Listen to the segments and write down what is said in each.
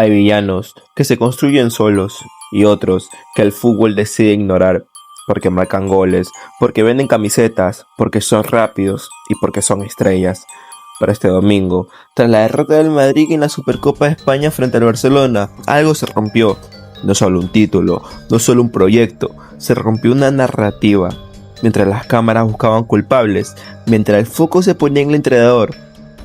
Hay villanos que se construyen solos y otros que el fútbol decide ignorar porque marcan goles, porque venden camisetas, porque son rápidos y porque son estrellas. Para este domingo, tras la derrota del Madrid en la Supercopa de España frente al Barcelona, algo se rompió. No solo un título, no solo un proyecto, se rompió una narrativa. Mientras las cámaras buscaban culpables, mientras el foco se ponía en el entrenador,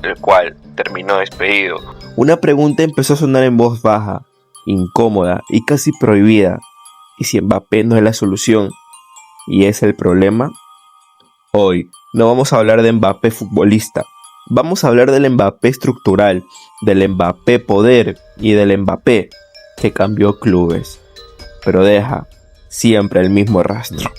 el cual terminó despedido, una pregunta empezó a sonar en voz baja, incómoda y casi prohibida. ¿Y si Mbappé no es la solución? ¿Y es el problema? Hoy no vamos a hablar de Mbappé futbolista, vamos a hablar del Mbappé estructural, del Mbappé poder y del Mbappé que cambió clubes, pero deja siempre el mismo rastro.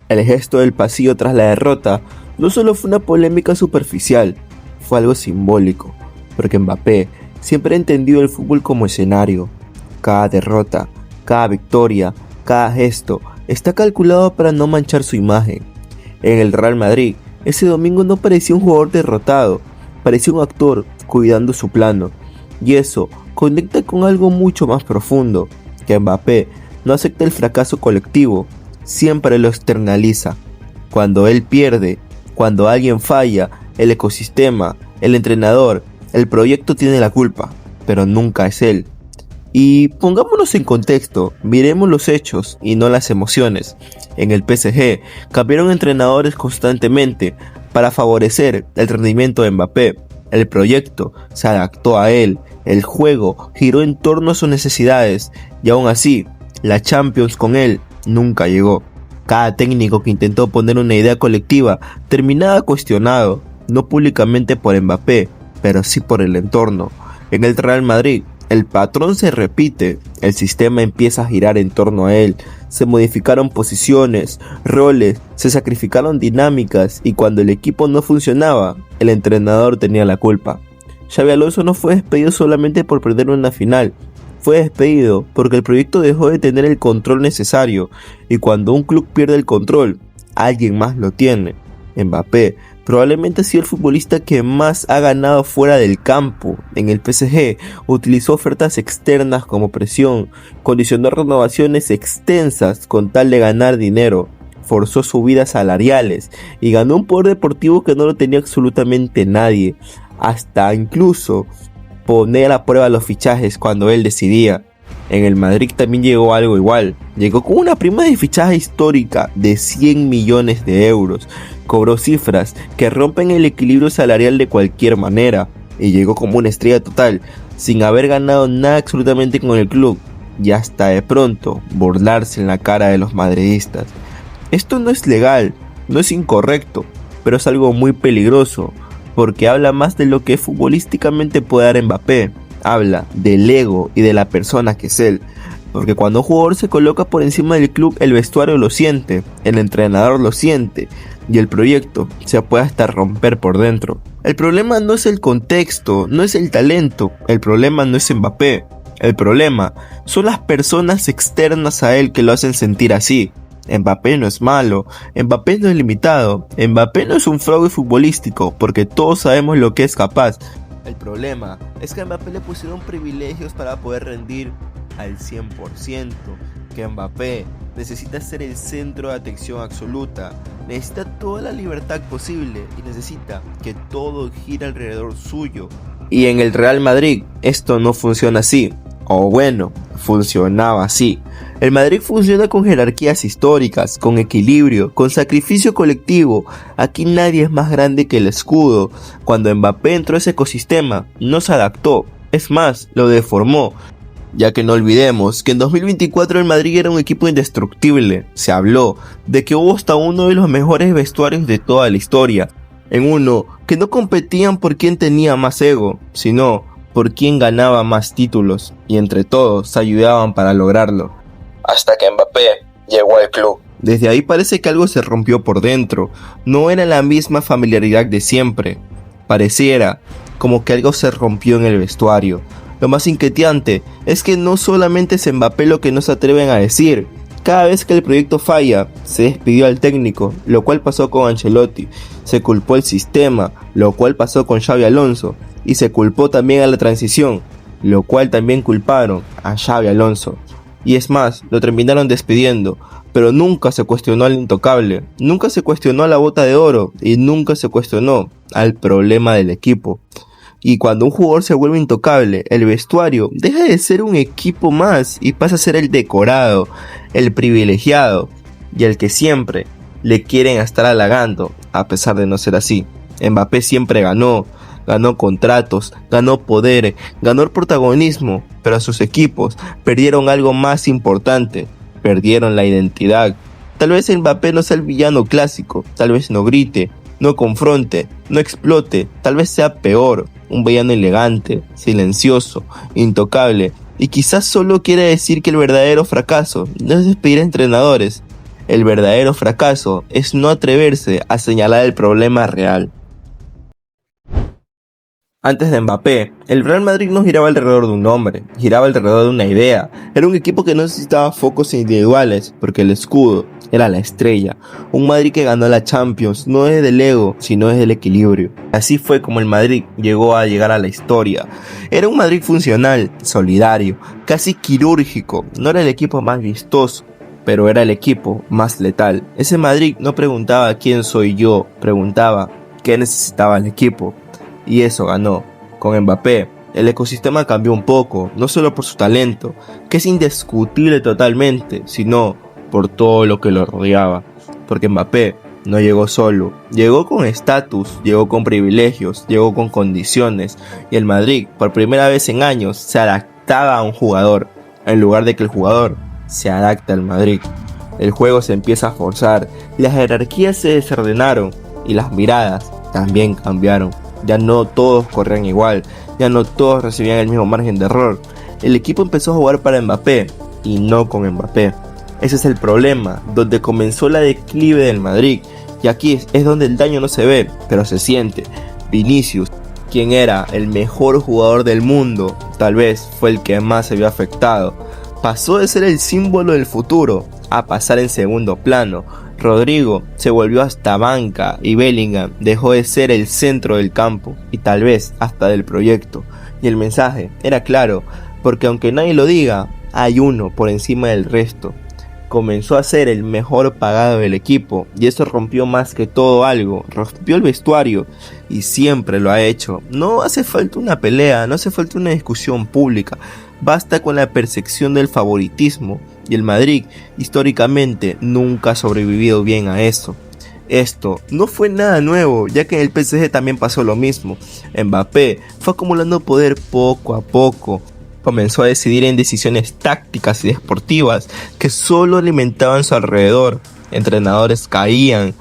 El gesto del pasillo tras la derrota no solo fue una polémica superficial, fue algo simbólico, porque Mbappé siempre ha entendido el fútbol como escenario. Cada derrota, cada victoria, cada gesto está calculado para no manchar su imagen. En el Real Madrid, ese domingo no parecía un jugador derrotado, parecía un actor cuidando su plano. Y eso conecta con algo mucho más profundo, que Mbappé no acepta el fracaso colectivo, siempre lo externaliza. Cuando él pierde, cuando alguien falla, el ecosistema, el entrenador, el proyecto tiene la culpa, pero nunca es él. Y pongámonos en contexto, miremos los hechos y no las emociones. En el PSG cambiaron entrenadores constantemente para favorecer el rendimiento de Mbappé. El proyecto se adaptó a él, el juego giró en torno a sus necesidades y aún así, la Champions con él nunca llegó. Cada técnico que intentó poner una idea colectiva terminaba cuestionado, no públicamente por Mbappé, pero sí por el entorno. En el Real Madrid, el patrón se repite, el sistema empieza a girar en torno a él, se modificaron posiciones, roles, se sacrificaron dinámicas y cuando el equipo no funcionaba, el entrenador tenía la culpa. Xabi Alonso no fue despedido solamente por perder una final, fue despedido porque el proyecto dejó de tener el control necesario y cuando un club pierde el control, alguien más lo tiene. Mbappé probablemente ha sido el futbolista que más ha ganado fuera del campo. En el PSG utilizó ofertas externas como presión, condicionó renovaciones extensas con tal de ganar dinero, forzó subidas salariales y ganó un poder deportivo que no lo tenía absolutamente nadie, hasta incluso poner a prueba los fichajes cuando él decidía. En el Madrid también llegó algo igual, llegó con una prima de fichaje histórica de 100 millones de euros, cobró cifras que rompen el equilibrio salarial de cualquier manera y llegó como una estrella total, sin haber ganado nada absolutamente con el club y hasta de pronto burlarse en la cara de los madridistas. Esto no es legal, no es incorrecto, pero es algo muy peligroso, porque habla más de lo que futbolísticamente puede dar Mbappé, habla del ego y de la persona que es él, porque cuando un jugador se coloca por encima del club, el vestuario lo siente, el entrenador lo siente y el proyecto se puede hasta romper por dentro. El problema no es el contexto, no es el talento, el problema no es Mbappé, el problema son las personas externas a él que lo hacen sentir así. Mbappé no es malo, Mbappé no es limitado, Mbappé no es un fraude futbolístico porque todos sabemos lo que es capaz. El problema es que a Mbappé le pusieron privilegios para poder rendir al 100%, que Mbappé necesita ser el centro de atención absoluta, necesita toda la libertad posible y necesita que todo gire alrededor suyo. Y en el Real Madrid esto no funciona así, o bueno, funcionaba así. El Madrid funciona con jerarquías históricas, con equilibrio, con sacrificio colectivo. Aquí nadie es más grande que el escudo. Cuando Mbappé entró a ese ecosistema, no se adaptó, es más, lo deformó. Ya que no olvidemos que en 2024 el Madrid era un equipo indestructible. Se habló de que hubo hasta uno de los mejores vestuarios de toda la historia. En uno que no competían por quién tenía más ego, sino por quién ganaba más títulos. Y entre todos se ayudaban para lograrlo. Hasta que Mbappé llegó al club. Desde ahí parece que algo se rompió por dentro. No era la misma familiaridad de siempre. Pareciera como que algo se rompió en el vestuario. Lo más inquietante es que no solamente es Mbappé lo que no se atreven a decir. Cada vez que el proyecto falla, se despidió al técnico, lo cual pasó con Ancelotti. Se culpó el sistema, lo cual pasó con Xabi Alonso. y se culpó también a la transición, lo cual también culparon a Xabi Alonso. Y es más, lo terminaron despidiendo, pero nunca se cuestionó al intocable, nunca se cuestionó a la bota de oro y nunca se cuestionó al problema del equipo. Y cuando un jugador se vuelve intocable, el vestuario deja de ser un equipo más y pasa a ser el decorado, el privilegiado y el que siempre le quieren estar halagando, a pesar de no ser así. Mbappé siempre ganó contratos, ganó poder, ganó el protagonismo, pero sus equipos perdieron algo más importante, perdieron la identidad. Tal vez Mbappé no sea el villano clásico, tal vez no grite, no confronte, no explote, tal vez sea peor, un villano elegante, silencioso, intocable, y quizás solo quiere decir que el verdadero fracaso no es despedir a entrenadores. El verdadero fracaso es no atreverse a señalar el problema real. Antes de Mbappé, el Real Madrid no giraba alrededor de un nombre, giraba alrededor de una idea. Era un equipo que no necesitaba focos individuales, porque el escudo era la estrella. Un Madrid que ganó la Champions no es del ego, sino es del equilibrio. Así fue como el Madrid llegó a llegar a la historia. Era un Madrid funcional, solidario, casi quirúrgico. No era el equipo más vistoso, pero era el equipo más letal. Ese Madrid no preguntaba quién soy yo, preguntaba qué necesitaba el equipo. Y eso ganó. Con Mbappé, el ecosistema cambió un poco, no solo por su talento, que es indiscutible totalmente, sino por todo lo que lo rodeaba. Porque Mbappé no llegó solo, llegó con estatus, llegó con privilegios, llegó con condiciones, y el Madrid, por primera vez en años, se adaptaba a un jugador, en lugar de que el jugador se adapte al Madrid. El juego se empieza a forzar, las jerarquías se desordenaron, y las miradas también cambiaron. Ya no todos corrían igual, ya no todos recibían el mismo margen de error. El equipo empezó a jugar para Mbappé y no con Mbappé. Ese es el problema, donde comenzó la declive del Madrid. Y aquí es donde el daño no se ve, pero se siente. Vinicius, quien era el mejor jugador del mundo, tal vez fue el que más se vio afectado. Pasó de ser el símbolo del futuro a pasar en segundo plano. Rodrigo se volvió hasta banca y Bellingham dejó de ser el centro del campo y tal vez hasta del proyecto. Y el mensaje era claro, porque aunque nadie lo diga, hay uno por encima del resto. Comenzó a ser el mejor pagado del equipo y eso rompió más que todo algo, rompió el vestuario y siempre lo ha hecho. No hace falta una pelea, no hace falta una discusión pública, basta con la percepción del favoritismo. Y el Madrid, históricamente, nunca ha sobrevivido bien a eso. Esto no fue nada nuevo, ya que en el PSG también pasó lo mismo. Mbappé fue acumulando poder poco a poco. Comenzó a decidir en decisiones tácticas y deportivas que solo alimentaban su alrededor. Entrenadores caían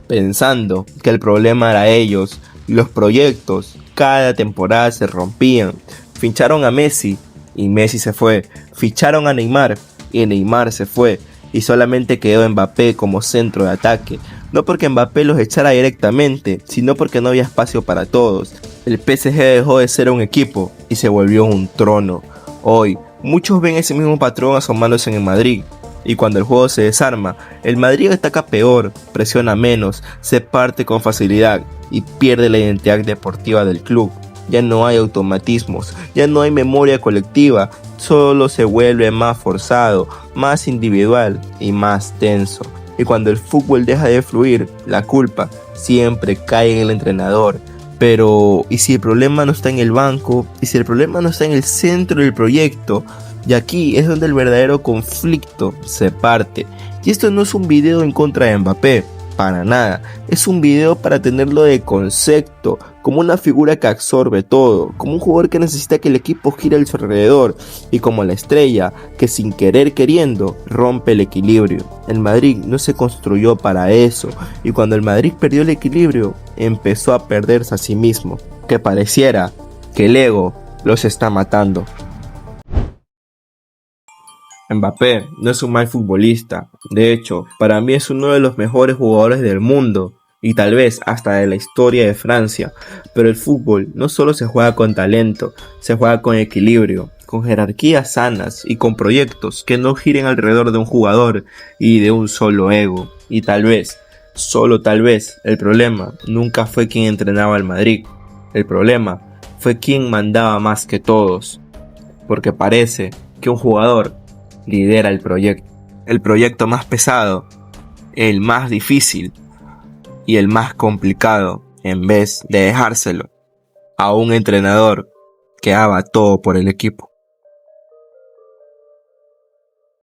pensando que el problema era ellos. Los proyectos cada temporada se rompían. Ficharon a Messi y Messi se fue. Ficharon a Neymar y Neymar se fue y solamente quedó Mbappé como centro de ataque, no porque Mbappé los echara directamente, sino porque no había espacio para todos. El PSG dejó de ser un equipo y se volvió un trono. Hoy, muchos ven ese mismo patrón asomándose en el Madrid, y cuando el juego se desarma, el Madrid ataca peor, presiona menos, se parte con facilidad y pierde la identidad deportiva del club. Ya no hay automatismos, ya no hay memoria colectiva, solo se vuelve más forzado, más individual y más tenso. Y cuando el fútbol deja de fluir, la culpa siempre cae en el entrenador. Pero, ¿y si el problema no está en el banco? ¿Y si el problema no está en el centro del proyecto? Y aquí es donde el verdadero conflicto se parte. Y esto no es un video en contra de Mbappé, para nada. Es un video para tenerlo de concepto, como una figura que absorbe todo, como un jugador que necesita que el equipo gire a su alrededor, y como la estrella que sin querer queriendo rompe el equilibrio. El Madrid no se construyó para eso, y cuando el Madrid perdió el equilibrio, empezó a perderse a sí mismo, que pareciera que el ego los está matando. Mbappé no es un mal futbolista, de hecho, para mí es uno de los mejores jugadores del mundo y tal vez hasta de la historia de Francia, pero el fútbol no solo se juega con talento, se juega con equilibrio, con jerarquías sanas y con proyectos que no giren alrededor de un jugador y de un solo ego. Y tal vez, solo tal vez, el problema nunca fue quien entrenaba al Madrid, el problema fue quien mandaba más que todos, porque parece que un jugador lidera el proyecto más pesado, el más difícil y el más complicado, en vez de dejárselo a un entrenador que daba todo por el equipo.